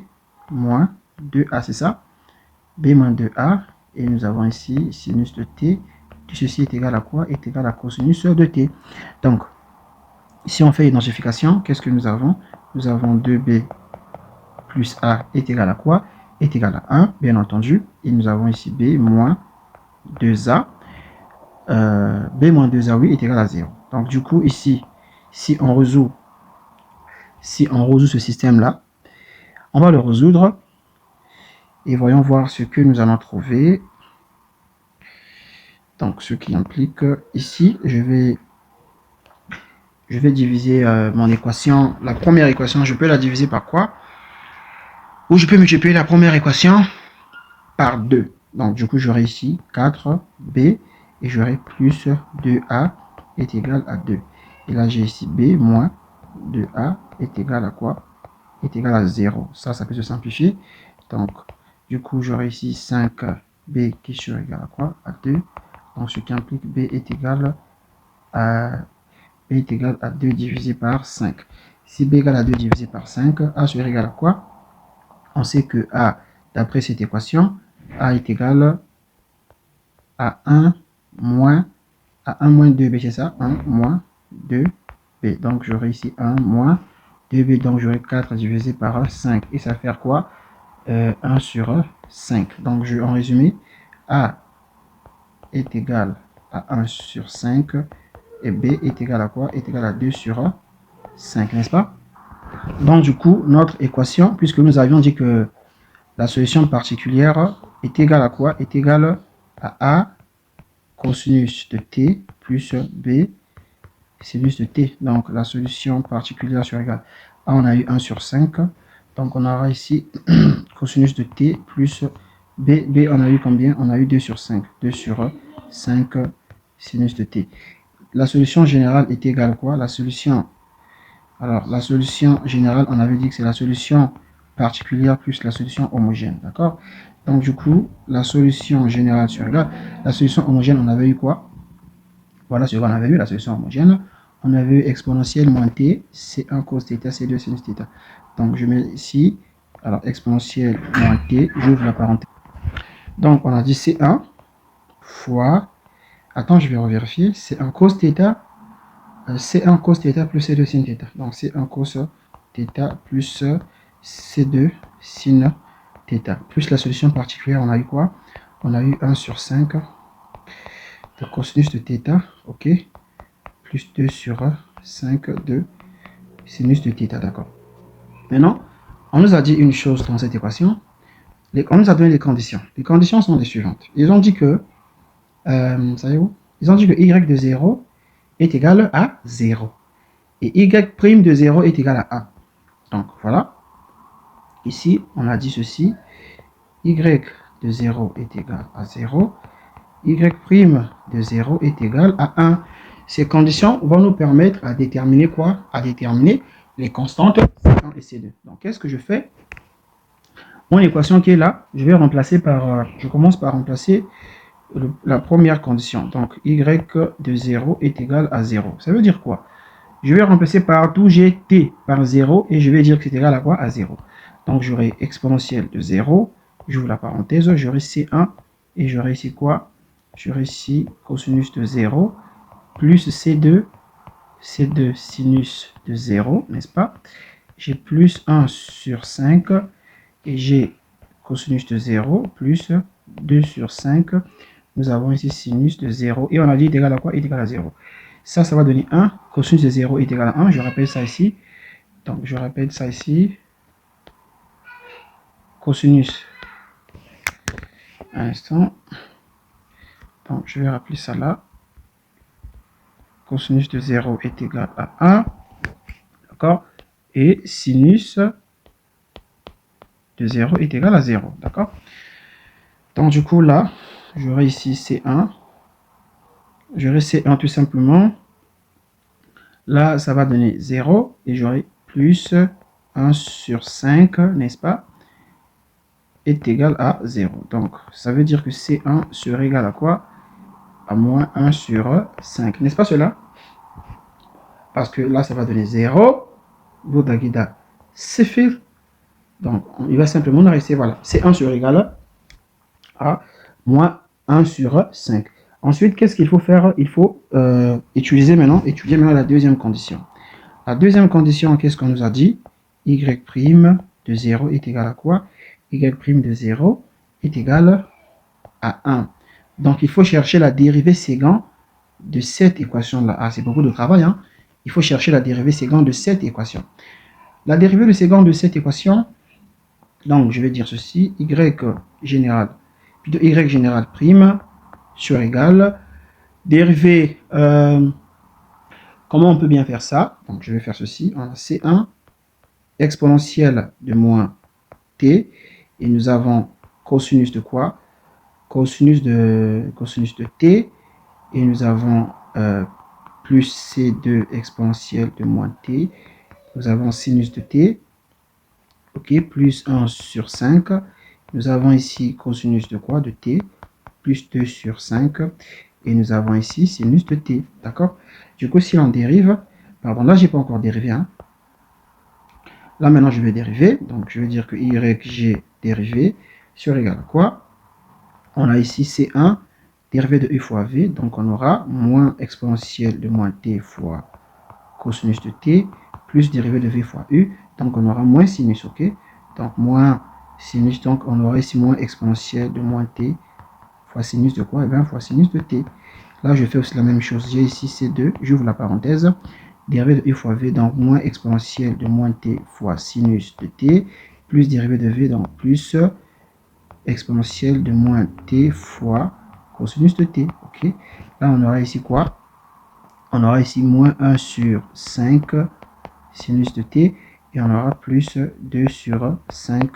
moins 2a, c'est ça? B moins 2a, et nous avons ici sinus de t. Tout ceci est égal à quoi? Est égal à cosinus de t. Donc, si on fait identification, qu'est-ce que nous avons? Nous avons 2b plus a est égal à quoi? Est égal à 1, bien entendu. Et nous avons ici b moins 2a. B moins 2a, oui, est égal à 0. Donc, du coup, ici, si on résout ce système-là, on va le résoudre. Et voyons voir ce que nous allons trouver. Donc, ce qui implique ici, je vais diviser mon équation. La première équation, je peux la diviser par quoi? Ou je peux multiplier la première équation par 2. Donc, du coup, j'aurai ici 4b et j'aurai plus 2a est égal à 2. Et là, j'ai ici b moins 2a est égal à quoi? Est égal à 0. Ça peut se simplifier. Donc, du coup, j'aurai ici 5b qui sera égal à quoi? À 2. Donc, ce qui implique b est égal à 2 divisé par 5. Si b égale à 2 divisé par 5, a sera égal à quoi? On sait que a, d'après cette équation, a est égal à 1 moins 2b, c'est ça? 1 moins 2b. Donc, j'aurai ici 1 moins 2b, donc j'aurai 4 divisé par 5. Et ça va faire quoi? 1 sur 5. Donc, en résumé, a est égal à 1 sur 5 et b est égal à quoi? Est égal à 2 sur 5, n'est-ce pas? Donc, du coup, notre équation, puisque nous avions dit que la solution particulière est égale à quoi? Est égale à a cosinus de t plus b sinus de t. Donc, la solution particulière sur égale a, on a eu 1 sur 5. Donc, on aura ici cosinus de t plus b, on a eu combien? On a eu 2 sur 5. 2 sur 5 sinus de t. La solution générale est égale à quoi? La solution générale, on avait dit que c'est la solution particulière plus la solution homogène, d'accord? Donc, du coup, la solution générale sur égale, la solution homogène, on avait eu quoi? Voilà ce qu'on avait eu, la solution homogène. On avait eu exponentielle moins t, c1 cos θ, c2 sinus θ. Donc, je mets ici, alors exponentielle moins t, j'ouvre la parenthèse. Donc, on a dit c1 fois Attends, je vais revérifier. C'est un cos θ. C1 cos θ plus C2 sin θ. Donc, C1 cos θ plus C2 sin θ. Plus la solution particulière, on a eu quoi? On a eu 1 sur 5 de cosinus de θ. OK. Plus 2 sur 5 de sinus de θ. D'accord. Maintenant, on nous a dit une chose dans cette équation. On nous a donné les conditions. Les conditions sont les suivantes. Ils ont dit que, savez-vous? Ils ont dit que y de 0 est égal à 0. Et y' de 0 est égal à 1. Donc, voilà. Ici, on a dit ceci. Y de 0 est égal à 0. Y' de 0 est égal à 1. Ces conditions vont nous permettre à déterminer quoi? À déterminer les constantes C1 et C2. Donc, qu'est-ce que je fais? Mon équation qui est là, je vais remplacer par... je commence par remplacer la première condition. Donc, y de 0 est égal à 0. Ça veut dire quoi? Je vais remplacer par tout j'ai t par 0 et je vais dire que c'est égal à quoi? À 0. Donc, j'aurai exponentielle de 0, j'ouvre la parenthèse, j'aurai C1 et j'aurai ici quoi? J'aurai ici cosinus de 0 plus C2 sinus de 0, n'est-ce pas? J'ai plus 1 sur 5 et j'ai cosinus de 0 plus 2 sur 5. Nous avons ici sinus de 0 et on a dit est égal à quoi? Est égal à 0. Ça va donner 1. Cosinus de 0 est égal à 1. Je rappelle ça ici. Donc, je répète ça ici. Cosinus. Un instant. Donc, je vais rappeler ça là. Cosinus de 0 est égal à 1. D'accord? Et sinus de 0 est égal à 0. D'accord? Donc, du coup, là, j'aurai ici C1. J'aurai C1 tout simplement. Là, ça va donner 0 et j'aurai plus 1 sur 5, n'est-ce pas? Est égal à 0. Donc, ça veut dire que C1 serait égal à quoi? À moins 1 sur 5. N'est-ce pas cela? Parce que là, ça va donner 0. Vodagida, c'est fait. Donc, il va simplement rester, voilà, C1 serait égal à moins 1 sur 5. Ensuite, qu'est-ce qu'il faut faire? Il faut étudier maintenant la deuxième condition. La deuxième condition, qu'est-ce qu'on nous a dit? Y' de 0 est égal à quoi? Y' de 0 est égal à 1. Donc, il faut chercher la dérivée séquent de cette équation-là. Ah, c'est beaucoup de travail, hein? Il faut chercher la dérivée séquent de cette équation. La dérivée de séquent de cette équation, donc, je vais dire ceci, y général, plutôt y général prime sur égal, dérivée, comment on peut bien faire ça? Donc, je vais faire ceci, on a C1 exponentielle de moins t, et nous avons cosinus de quoi? Cosinus de t, et nous avons plus C2 exponentielle de moins t, nous avons sinus de t, ok, plus 1 sur 5, nous avons ici cosinus de quoi? De t, plus 2 sur 5, et nous avons ici sinus de t, d'accord? Du coup, si on dérive, pardon, là, j'ai pas encore dérivé, hein. Là, maintenant, je vais dériver, donc je vais dire que YG dérivé sur égal à quoi? On a ici C1, dérivé de U fois V, donc on aura moins exponentielle de moins t fois cosinus de t, plus dérivé de V fois U, donc on aura moins sinus, ok? Donc moins sinus, donc on aura ici moins exponentielle de moins t fois sinus de quoi? Et bien fois sinus de t. Là, je fais aussi la même chose, j'ai ici C2, j'ouvre la parenthèse, dérivé de U fois V, donc moins exponentielle de moins t fois sinus de t, plus dérivé de V, donc plus exponentielle de moins t fois cosinus de t, ok? Là, on aura ici quoi? On aura ici moins 1 sur 5 sinus de t, et on aura plus 2 sur 5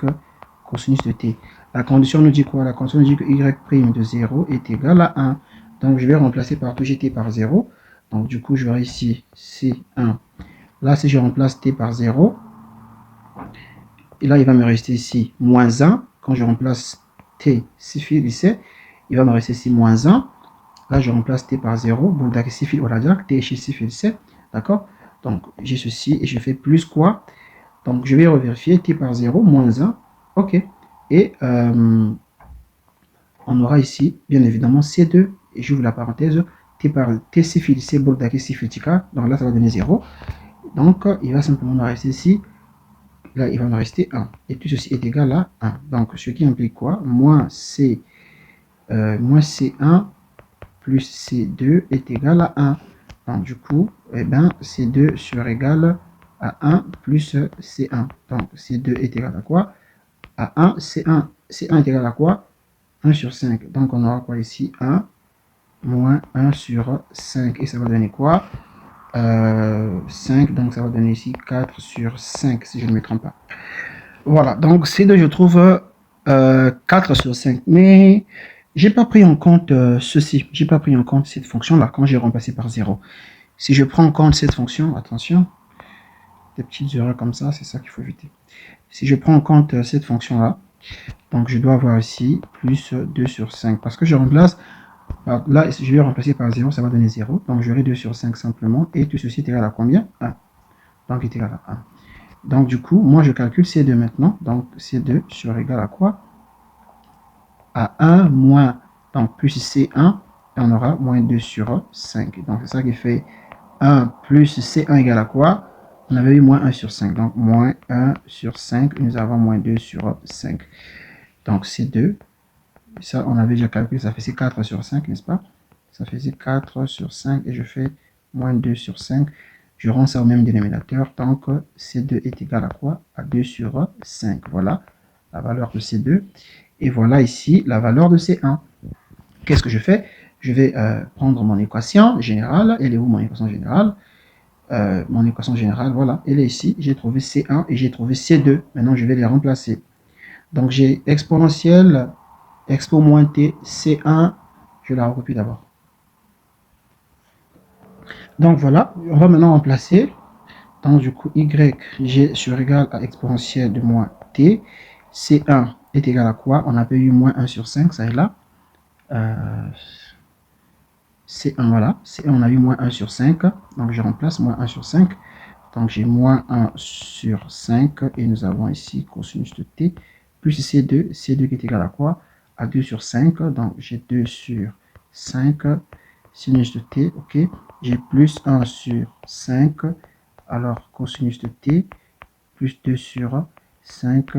cosinus de t. La condition nous dit quoi? La condition nous dit que y' de 0 est égal à 1. Donc, je vais remplacer par tout gt par 0. Donc, du coup, j'aurai ici C1. Là, si je remplace t par 0, et là, il va me rester ici moins 1. Quand je remplace t, il va me rester ici moins 1. Là, je remplace t par 0. Bon, d'accord, t chez c, d'accord? Donc, j'ai ceci et je fais plus quoi? Donc, je vais revérifier t par 0, moins 1. OK. Et on aura ici, bien évidemment, C2 et j'ouvre la parenthèse, t par t sifil c bordaki sifitika, donc là ça va donner 0. Donc il va simplement nous rester ici, là il va nous rester 1, et tout ceci est égal à 1. Donc ce qui implique quoi? Moins C1 plus C2 est égal à 1. Donc du coup, eh ben, C2 sera égal à 1 plus C1. Donc C2 est égal à quoi? À 1. C1 est égal à quoi? 1 sur 5. Donc on aura quoi ici? 1 moins 1 sur 5. Et ça va donner quoi? 5. Donc ça va donner ici 4 sur 5, si je ne me trompe pas. Voilà, donc C2, je trouve 4 sur 5. Mais j'ai pas pris en compte ceci. J'ai pas pris en compte cette fonction-là quand j'ai remplacé par 0. Si je prends en compte cette fonction, attention, des petites erreurs comme ça, c'est ça qu'il faut éviter. Si je prends en compte cette fonction-là, donc je dois avoir ici plus 2 sur 5. Parce que je remplace, là je vais remplacer par 0, ça va donner 0. Donc j'aurai 2 sur 5 simplement. Et tout ceci est égal à combien? 1. Donc il est égal à 1. Donc du coup, moi je calcule C2 maintenant. Donc C2 sera égal à quoi? À 1 moins, donc plus C1, et on aura moins 2 sur 5. Donc c'est ça qui fait 1 plus C1 égale à quoi? On avait eu moins 1 sur 5. Donc moins 1 sur 5, nous avons moins 2 sur 5. Donc C2, ça on avait déjà calculé, ça faisait 4 sur 5, n'est-ce pas? Ça faisait 4 sur 5 et je fais moins 2 sur 5. Je rends ça au même dénominateur. Donc C2 est égal à quoi? À 2 sur 5. Voilà la valeur de C2. Et voilà ici la valeur de C1. Qu'est-ce que je fais? Je vais prendre mon équation générale. Elle est où mon équation générale? Mon équation générale, voilà, elle est ici. J'ai trouvé C1 et j'ai trouvé C2. Maintenant, je vais les remplacer. Donc, j'ai exponentielle, expo moins t, C1. Je la recopie d'abord. Donc, voilà, on va maintenant remplacer. Donc, du coup, YG sur égal à exponentielle de moins t. C1 est égal à quoi? On avait eu moins 1 sur 5, ça est là. C1, voilà. C1, on a eu moins 1 sur 5. Donc, je remplace moins 1 sur 5. Donc, j'ai moins 1 sur 5. Et nous avons ici cosinus de t plus C2. C2 qui est égal à quoi? À 2 sur 5. Donc, j'ai 2 sur 5 sinus de t. OK. J'ai plus 1 sur 5. Alors, cosinus de t plus 2 sur 5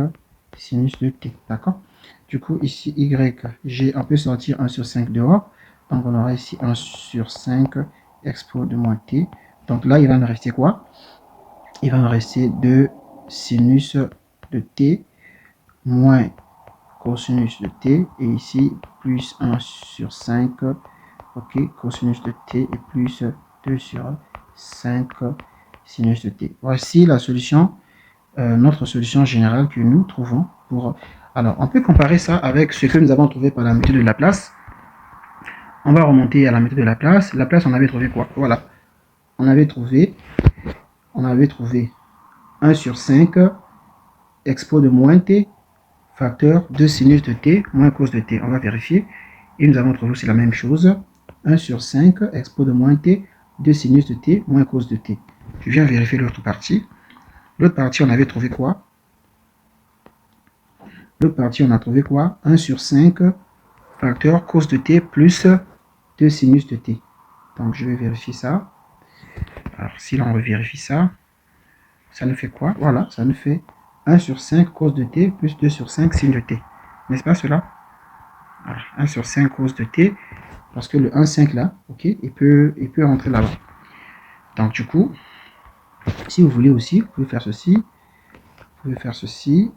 sinus de t. D'accord? Du coup, ici, Y, on peut sortir 1 sur 5 dehors. Donc, on aura ici 1 sur 5 expo de moins t. Donc là, il va nous rester quoi? Il va nous rester 2 sinus de t moins cosinus de t. Et ici, plus 1 sur 5. OK, cosinus de t et plus 2 sur 5 sinus de t. Voici la solution, notre solution générale que nous trouvons pour... Alors, on peut comparer ça avec ce que nous avons trouvé par la méthode de Laplace. On va remonter à la méthode de Laplace. Laplace, on avait trouvé quoi? Voilà. On avait trouvé 1 sur 5 expo de moins t facteur de sinus de t moins cos de t. On va vérifier. Et nous avons trouvé aussi la même chose. 1 sur 5 expo de moins t de sinus de t moins cos de t. Je viens vérifier l'autre partie. L'autre partie, on avait trouvé quoi? L'autre partie, on a trouvé quoi? 1 sur 5 facteur cos de t plus 2 sinus de t. Donc, je vais vérifier ça. Alors, si l'on revérifie ça, ça nous fait quoi? Voilà, ça nous fait 1 sur 5 cos de t plus 2 sur 5 sin de t. N'est-ce pas cela? Alors, 1 sur 5 cos de t, parce que le 1, 5 là, ok, il peut rentrer là-bas. Donc, du coup, si vous voulez aussi, vous pouvez faire ceci. Vous pouvez faire ceci.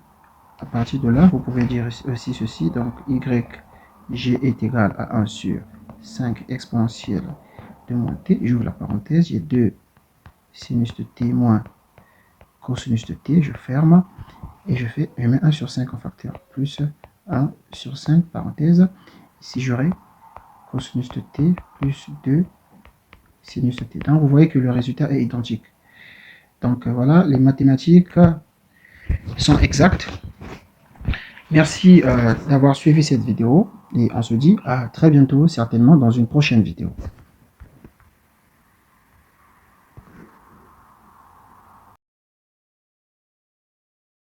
À partir de là, vous pouvez dire aussi ceci. Donc, YG est égal à 1 sur 5 exponentielle de moins t. J'ouvre la parenthèse. J'ai 2 sinus de t moins cosinus de t. Je ferme. Et je mets 1 sur 5 en facteur. Plus 1 sur 5, parenthèse. Ici, j'aurai cosinus de t plus 2 sinus de t. Donc, vous voyez que le résultat est identique. Donc, voilà, les mathématiques sont exactes. Merci d'avoir suivi cette vidéo et on se dit à très bientôt, certainement dans une prochaine vidéo.